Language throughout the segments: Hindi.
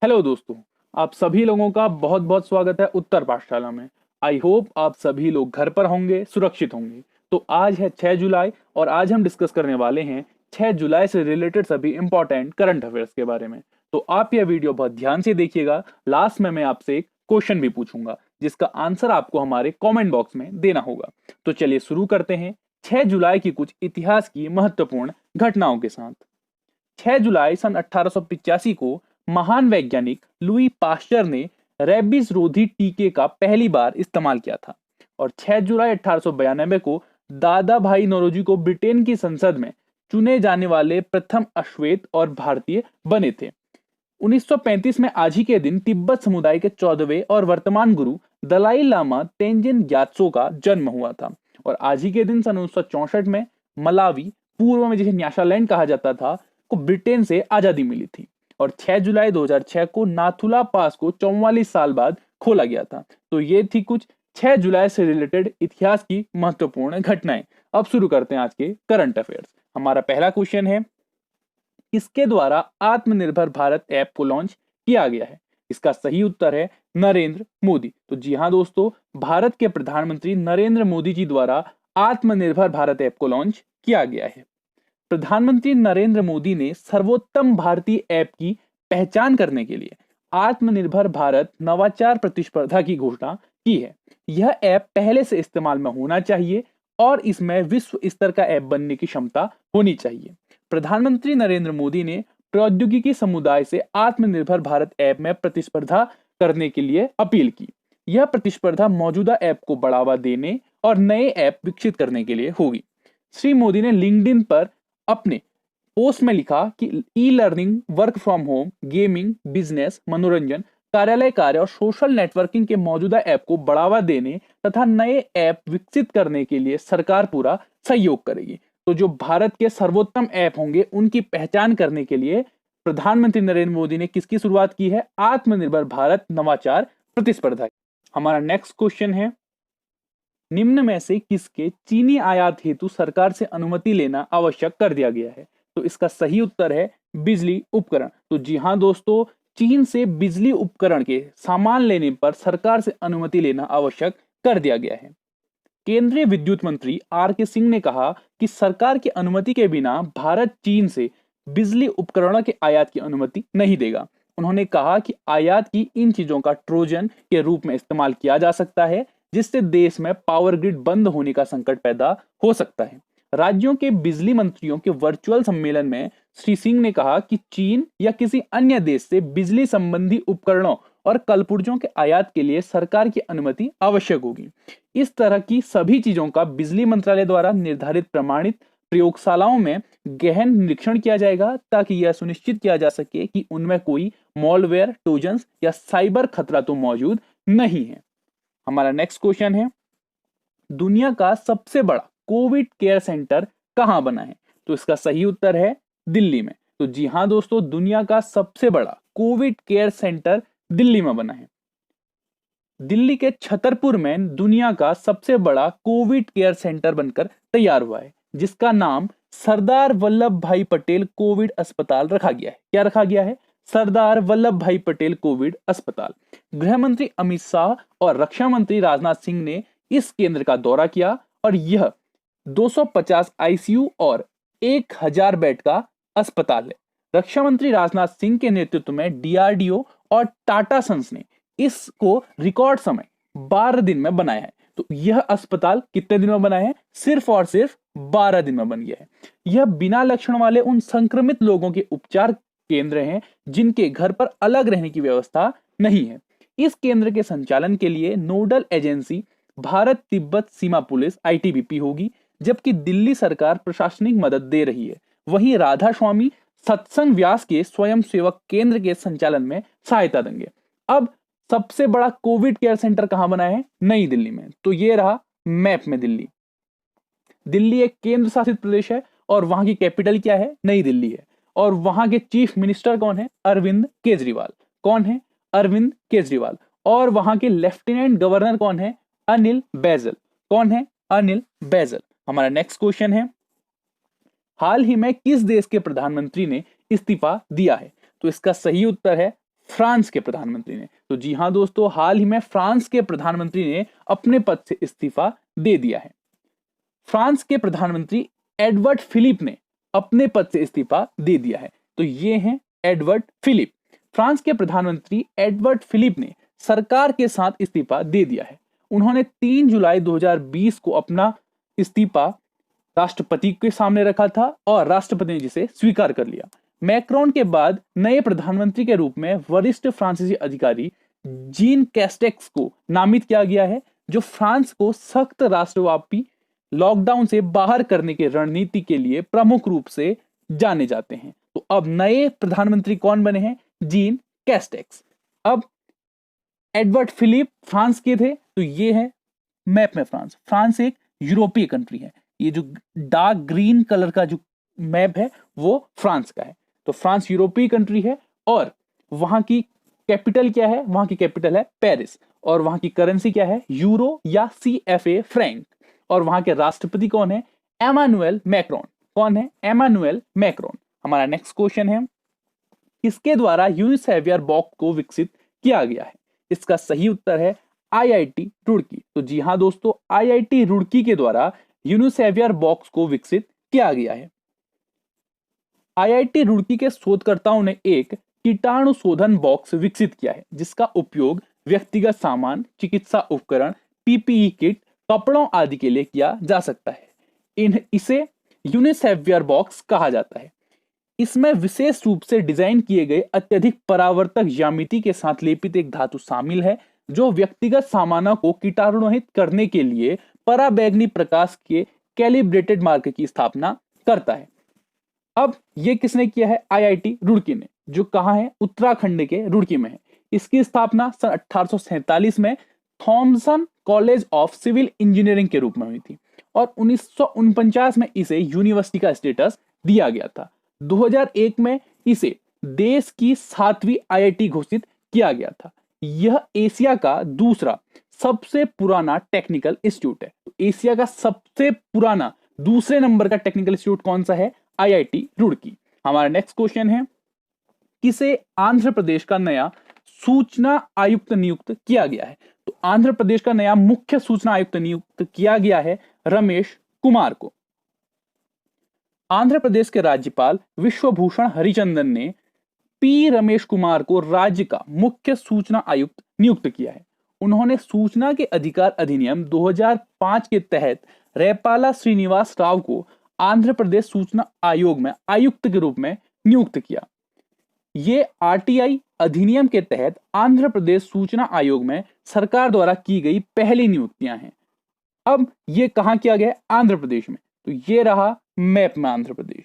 हेलो दोस्तों। आप सभी लोगों का बहुत बहुत स्वागत है उत्तर पाठशाला में। आई होप आप सभी लोग घर पर होंगे, सुरक्षित होंगे। तो आज है 6 जुलाई और आज हम डिस्कस करने वाले हैं 6 जुलाई से रिलेटेड सभी इंपॉर्टेंट करंट अफेयर्स के बारे में। तो आप यह वीडियो बहुत ध्यान से देखिएगा। लास्ट में मैं आपसे एक क्वेश्चन भी पूछूंगा जिसका आंसर आपको हमारे कॉमेंट बॉक्स में देना होगा। तो चलिए शुरू करते हैं 6 जुलाई की कुछ इतिहास की महत्वपूर्ण घटनाओं के साथ। 6 जुलाई सन 1885 को महान वैज्ञानिक लुई पाश्चर ने रेबीज रोधी टीके का पहली बार इस्तेमाल किया था। और 6 जुलाई 1892 को दादा भाई नौरोजी को ब्रिटेन की संसद में चुने जाने वाले प्रथम अश्वेत और भारतीय बने थे। 1935 में आज ही के दिन तिब्बत समुदाय के 14वें और वर्तमान गुरु दलाई लामा तेंजिन ग्यात्सो का जन्म हुआ था। और आज ही के दिन सन 1964 में मलावी, पूर्व में जिसे न्याशालैंड कहा जाता था, को ब्रिटेन से आजादी मिली थी। और 6 जुलाई 2006 को नाथुला पास को 44 साल बाद खोला गया था। तो ये थी कुछ 6 जुलाई से रिलेटेड इतिहास की महत्वपूर्ण घटनाएं। अब शुरू करते हैं आज के करंट अफेयर्स। हमारा पहला क्वेश्चन है, किसके द्वारा आत्मनिर्भर भारत ऐप को लॉन्च किया गया है? इसका सही उत्तर है नरेंद्र मोदी। तो जी हाँ दोस्तों, भारत के प्रधानमंत्री नरेंद्र मोदी जी द्वारा आत्मनिर्भर भारत ऐप को लॉन्च किया गया है। प्रधानमंत्री नरेंद्र मोदी ने सर्वोत्तम भारतीय ऐप की पहचान करने के लिए आत्मनिर्भर भारत नवाचार प्रतिस्पर्धा की घोषणा की है। यह ऐप पहले से इस्तेमाल में होना चाहिए और इसमें विश्व स्तर का ऐप बनने की क्षमता होनी चाहिए। प्रधानमंत्री नरेंद्र मोदी ने प्रौद्योगिकी समुदाय से आत्मनिर्भर भारत ऐप में प्रतिस्पर्धा करने के लिए अपील की। यह प्रतिस्पर्धा मौजूदा ऐप को बढ़ावा देने और नए ऐप विकसित करने के लिए होगी। श्री मोदी ने लिंक्डइन पर अपने पोस्ट में लिखा कि e learning, work from home, gaming, business, मनोरंजन, कार्यालय कार्य और सोशल नेटवर्किंग के मौजूदा ऐप को बढ़ावा देने तथा नए ऐप विकसित करने के लिए सरकार पूरा सहयोग करेगी। तो जो भारत के सर्वोत्तम ऐप होंगे उनकी पहचान करने के लिए प्रधानमंत्री नरेंद्र मोदी ने किसकी शुरुआत की है? आत्मनिर्भर भारत नवाचार प्रतिस्पर्धा। हमारा नेक्स्ट क्वेश्चन है, निम्न में से किसके चीनी आयात हेतु सरकार से अनुमति लेना आवश्यक कर दिया गया है? तो इसका सही उत्तर है बिजली उपकरण। तो जी हाँ दोस्तों, चीन से बिजली उपकरण के सामान लेने पर सरकार से अनुमति लेना आवश्यक कर दिया गया है। केंद्रीय विद्युत मंत्री आर के सिंह ने कहा कि सरकार की अनुमति के बिना भारत चीन से बिजली उपकरणों के आयात की अनुमति नहीं देगा। उन्होंने कहा कि आयात की इन चीजों का ट्रोजन के रूप में इस्तेमाल किया जा सकता है, जिससे देश में पावर ग्रिड बंद होने का संकट पैदा हो सकता है। राज्यों के बिजली मंत्रियों के वर्चुअल सम्मेलन में श्री सिंह ने कहा कि चीन या किसी अन्य देश से बिजली संबंधी उपकरणों और कलपुर्जों के आयात के लिए सरकार की अनुमति आवश्यक होगी। इस तरह की सभी चीजों का बिजली मंत्रालय द्वारा निर्धारित प्रमाणित प्रयोगशालाओं में गहन निरीक्षण किया जाएगा ताकि यह सुनिश्चित किया जा सके कि उनमें कोई मॉलवेयर, ट्रोजन्स या साइबर खतरा तो मौजूद नहीं है। हमारा नेक्स्ट क्वेश्चन है, दुनिया का सबसे बड़ा कोविड केयर सेंटर कहां बना है? तो इसका सही उत्तर है दिल्ली में। तो जी हां दोस्तों, दुनिया का सबसे बड़ा कोविड केयर सेंटर दिल्ली में बना है। दिल्ली के छतरपुर में दुनिया का सबसे बड़ा कोविड केयर सेंटर बनकर तैयार हुआ है, जिसका नाम सरदार वल्लभ भाई पटेल कोविड अस्पताल रखा गया है। क्या रखा गया है? सरदार वल्लभ भाई पटेल कोविड अस्पताल। गृह मंत्री अमित शाह और रक्षा मंत्री राजनाथ सिंह ने इस केंद्र का दौरा किया और यह 250 आईसीयू और 1000 बेड का अस्पताल है। रक्षा मंत्री राजनाथ सिंह के नेतृत्व में डीआरडीओ और टाटा सन्स ने इसको रिकॉर्ड समय 12 दिन में बनाया है। तो यह अस्पताल कितने दिन में बना है? सिर्फ और सिर्फ 12 दिन में बन गया है। यह बिना लक्षण वाले उन संक्रमित लोगों के उपचार केंद्र हैं जिनके घर पर अलग रहने की व्यवस्था नहीं है। इस केंद्र के संचालन के लिए नोडल एजेंसी भारत तिब्बत सीमा पुलिस आईटीबीपी होगी, जबकि दिल्ली सरकार प्रशासनिक मदद दे रही है। वहीं राधा स्वामी सत्संग व्यास के स्वयं सेवक केंद्र के संचालन में सहायता देंगे। अब सबसे बड़ा कोविड केयर सेंटर कहां बना है? नई दिल्ली में। तो ये रहा मैप में दिल्ली। दिल्ली एक केंद्र शासित प्रदेश है और वहां की कैपिटल क्या है? नई दिल्ली है। और वहां के चीफ मिनिस्टर कौन है? अरविंद केजरीवाल। कौन है? अरविंद केजरीवाल। और वहां के लेफ्टिनेंट गवर्नर कौन है? अनिल बैजल। कौन है? अनिल बैजल। हमारा नेक्स्ट क्वेश्चन है, हाल ही में किस देश के प्रधानमंत्री ने इस्तीफा दिया है? तो इसका सही उत्तर है फ्रांस के प्रधानमंत्री ने। तो जी हां दोस्तों, हाल ही में फ्रांस के प्रधानमंत्री ने अपने पद से इस्तीफा दे दिया है। फ्रांस के प्रधानमंत्री एडवर्ड फिलिप ने अपने पद से इस्तीफा दे दिया है। तो ये हैं एडवर्ड फिलिप। फ्रांस के प्रधानमंत्री एडवर्ड फिलिप ने सरकार के साथ इस्तीफा दे दिया है। उन्होंने 3 जुलाई 2020 को अपना इस्तीफा राष्ट्रपति के सामने रखा था और राष्ट्रपति ने जिसे स्वीकार कर लिया। मैक्रोन के बाद नए प्रधानमंत्री के रूप में वरिष्ठ फ्रांसीसी अधिकारी जीन कैस्टेक्स को नामित किया गया है, जो फ्रांस को सख्त राष्ट्रव्यापी लॉकडाउन से बाहर करने की रणनीति के लिए प्रमुख रूप से जाने जाते हैं। तो अब नए प्रधानमंत्री कौन बने हैं? Gene Castex. अब एडवर्ड फिलिप फ्रांस के थे, तो ये है मैप में फ्रांस। फ्रांस एक यूरोपीय कंट्री है। ये जो डार्क ग्रीन कलर का जो मैप है वो फ्रांस का है। तो फ्रांस यूरोपीय कंट्री है और वहां की कैपिटल क्या है? वहां की कैपिटल है पेरिस और वहां की करेंसी क्या है? यूरो या CFA फ्रैंक। और वहां के राष्ट्रपति कौन है? Emmanuel Macron. कौन है? Emmanuel Macron. हमारा नेक्स्ट क्वेश्चन है, किसके द्वारा यूनिसेवियर बॉक्स को विकसित किया गया है? इसका सही उत्तर है IIT रुड़की। तो जी हां दोस्तों, IIT रुड़की के द्वारा यूनिसेवियर बॉक्स को विकसित किया गया है। IIT रुड़की के शोधकर्ताओं ने एक कीटाणु शोधन बॉक्स विकसित किया है, जिसका उपयोग व्यक्तिगत सामान, चिकित्सा उपकरण, PPE किट, कपड़ों आदि के लिए किया जा सकता है। इसे यूनिसेवियर बॉक्स कहा जाता है। इसमें विशेष रूप से डिजाइन किए गए अत्यधिक परावर्तक ज्यामिति के साथ लेपित एक धातु शामिल है, जो व्यक्तिगत सामानों को कीटाणुरहित करने के लिए पराबैंगनी प्रकाश के कैलिब्रेटेड मार्ग की स्थापना करता है। अब ये किसने किया है? IIT रुड़की ने, जो कहाँ है? उत्तराखंड के रुड़की में है। इसकी स्थापना सन 1847 में Thomson college of civil engineering के रूप में हुई थी और 1949 में इसे यूनिवर्सिटी का स्टेटस दिया गया था। 2001 में इसे देश की 7वीं IIT घोषित किया गया था। यह एशिया का दूसरा सबसे पुराना टेक्निकल इंस्टीट्यूट है। तो एशिया का सबसे पुराना दूसरे नंबर का टेक्निकल इंस्टीट्यूट कौन सा है? IIT रुड़की। हमारा नेक्स्ट क्वेश्चन है, किसे आंध्र प्रदेश का नया सूचना आयुक्त नियुक्त किया गया है? तो आंध्र प्रदेश का नया मुख्य सूचना आयुक्त नियुक्त किया गया है रमेश कुमार को। आंध्र प्रदेश के राज्यपाल विश्वभूषण हरिचंदन ने P रमेश कुमार को राज्य का मुख्य सूचना आयुक्त नियुक्त किया है। उन्होंने सूचना के अधिकार अधिनियम 2005 के तहत रेपाला श्रीनिवास राव को आंध्र प्रदेश सूचना आयोग में आयुक्त के रूप में नियुक्त किया। ये RTI अधिनियम के तहत आंध्र प्रदेश सूचना आयोग में सरकार द्वारा की गई पहली नियुक्तियां हैं। अब ये कहां किया गया? आंध्र प्रदेश में। तो ये रहा मैप में आंध्र प्रदेश।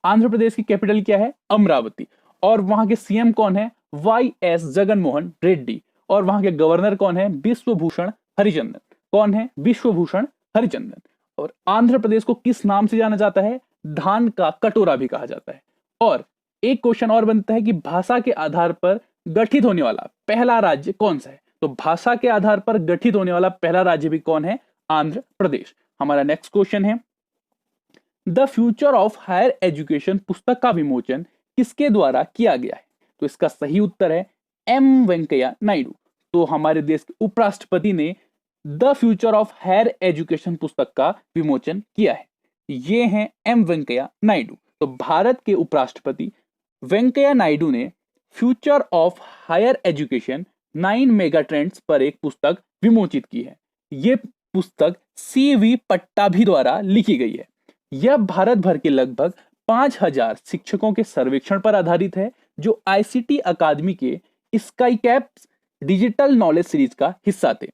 आंध्र प्रदेश की कैपिटल क्या है? अमरावती। और वहां के CM कौन है? YS जगनमोहन रेड्डी। और वहां के गवर्नर कौन है? विश्वभूषण हरिचंदन। कौन है? विश्वभूषण हरिचंदन। और आंध्र प्रदेश को किस नाम से जाना जाता है? धान का कटोरा भी कहा जाता है। और एक क्वेश्चन और बनता है कि भाषा के आधार पर गठित होने वाला पहला राज्य कौन सा है? तो भाषा के आधार पर गठित होने वाला पहला राज्य भी कौन है? आंध्र प्रदेश। हमारा नेक्स्ट क्वेश्चन है, the future of higher education पुस्तक का विमोचन किसके द्वारा किया गया है? तो इसका सही उत्तर है M वेंकैया नायडू। तो हमारे देश के उपराष्ट्रपति ने the future of higher education पुस्तक का विमोचन किया है। ये हैं M वेंकैया नायडू। तो भारत के उपराष्ट्रपति वेंकैया नायडू ने future of higher education 9 mega trends पर एक पुस्तक विमोचित की है। ये पुस्तक CV पट्टाभी द्वारा लिखी गई है। यह भारत भर के लगभग 5000 शिक्षकों के सर्वेक्षण पर आधारित है, जो ICT अकादमी के sky caps digital knowledge series का हिस्सा थे।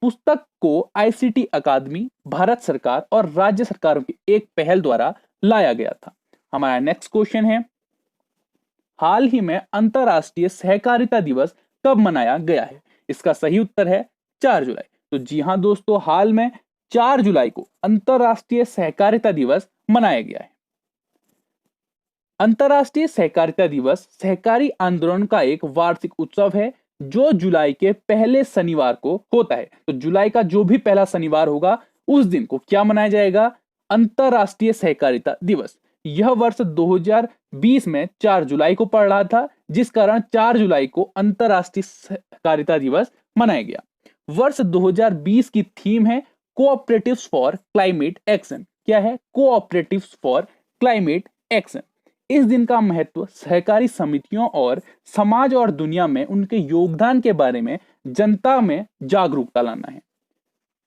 पुस्तक को ICT अकादमी, भारत सरकार और राज्य सरकारों की एक पहल द्वारा लाया गया था। हमारा नेक्स्ट क्वेश्चन है, हाल ही में अंतरराष्ट्रीय सहकारिता दिवस कब मनाया गया है? इसका सही उत्तर है 4 जुलाई। तो जी हां दोस्तों, हाल में 4 जुलाई को अंतरराष्ट्रीय सहकारिता दिवस मनाया गया है। अंतरराष्ट्रीय सहकारिता दिवस सहकारी आंदोलन का एक वार्षिक उत्सव है, जो जुलाई के पहले शनिवार को होता है। तो जुलाई का जो भी पहला शनिवार होगा, उस दिन को क्या मनाया जाएगा? अंतरराष्ट्रीय सहकारिता दिवस। यह वर्ष 2020 में 4 जुलाई को पड़ रहा था, जिस कारण 4 जुलाई को अंतरराष्ट्रीय सहकारिता दिवस मनाया गया। वर्ष 2020 की थीम है कोऑपरेटिव्स फॉर क्लाइमेट एक्शन। क्या है? Cooperatives for climate action. इस दिन का महत्व सहकारी समितियों और समाज और दुनिया में उनके योगदान के बारे में जनता में जागरूकता लाना है।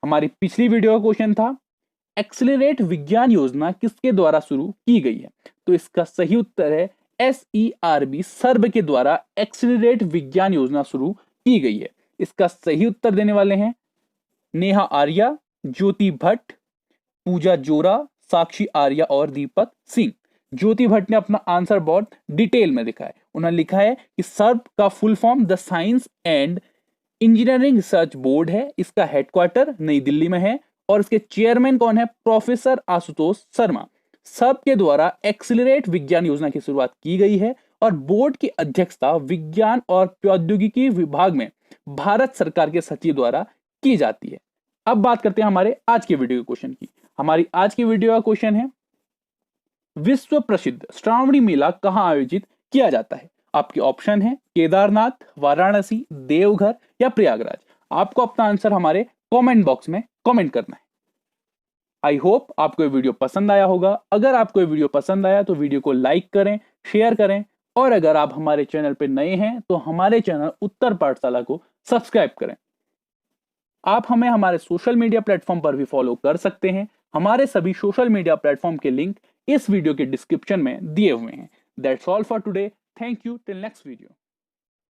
हमारी पिछली वीडियो का क्वेश्चन था एक्सेलरेट विज्ञान योजना किसके द्वारा शुरू की गई है? तो इसका सही उत्तर है SERB, सर्ब के द्वारा एक्सेलरेट विज्ञान योजना शुरू की गई है। इसका सही उत्तर देने वाले हैं नेहा आर्या, ज्योति भट्ट, पूजा जोरा, साक्षी आर्या और दीपक सिंह। ज्योति भट्ट ने अपना आंसर बहुत डिटेल में लिखा है। उन्होंने लिखा है कि सर्ब का full form the science and engineering research board है। इसका हेडक्वार्टर नई दिल्ली में है और इसके चेयरमैन कौन है? प्रोफेसर आशुतोष शर्मा। सर्ब के द्वारा एक्सीलरेट विज्ञान योजना की शुरुआत की गई है और बोर्ड की अध्यक्षता विज्ञान और प्रौद्योगिकी विभाग में भारत सरकार के सचिव द्वारा की जाती है। अब बात करते हैं हमारे आज के वीडियो के क्वेश्चन की। हमारी आज की वीडियो का क्वेश्चन है विश्व प्रसिद्ध श्रावणी मेला कहां आयोजित किया जाता है? आपके ऑप्शन है केदारनाथ, वाराणसी, देवघर या प्रयागराज। आपको अपना आंसर हमारे कमेंट बॉक्स में कमेंट करना है। आई होप आपको ये वीडियो पसंद आया होगा। अगर आपको ये वीडियो पसंद आया तो वीडियो को लाइक करें, शेयर करें और अगर आप हमारे चैनल पर नए हैं तो हमारे चैनल उत्तर पाठशाला को सब्सक्राइब करें। आप हमें हमारे सोशल मीडिया प्लेटफॉर्म पर भी फॉलो कर सकते हैं। हमारे सभी सोशल मीडिया प्लेटफॉर्म के लिंक इस वीडियो के डिस्क्रिप्शन में दिए हुए हैं। That's all for today. Thank you. Till next video.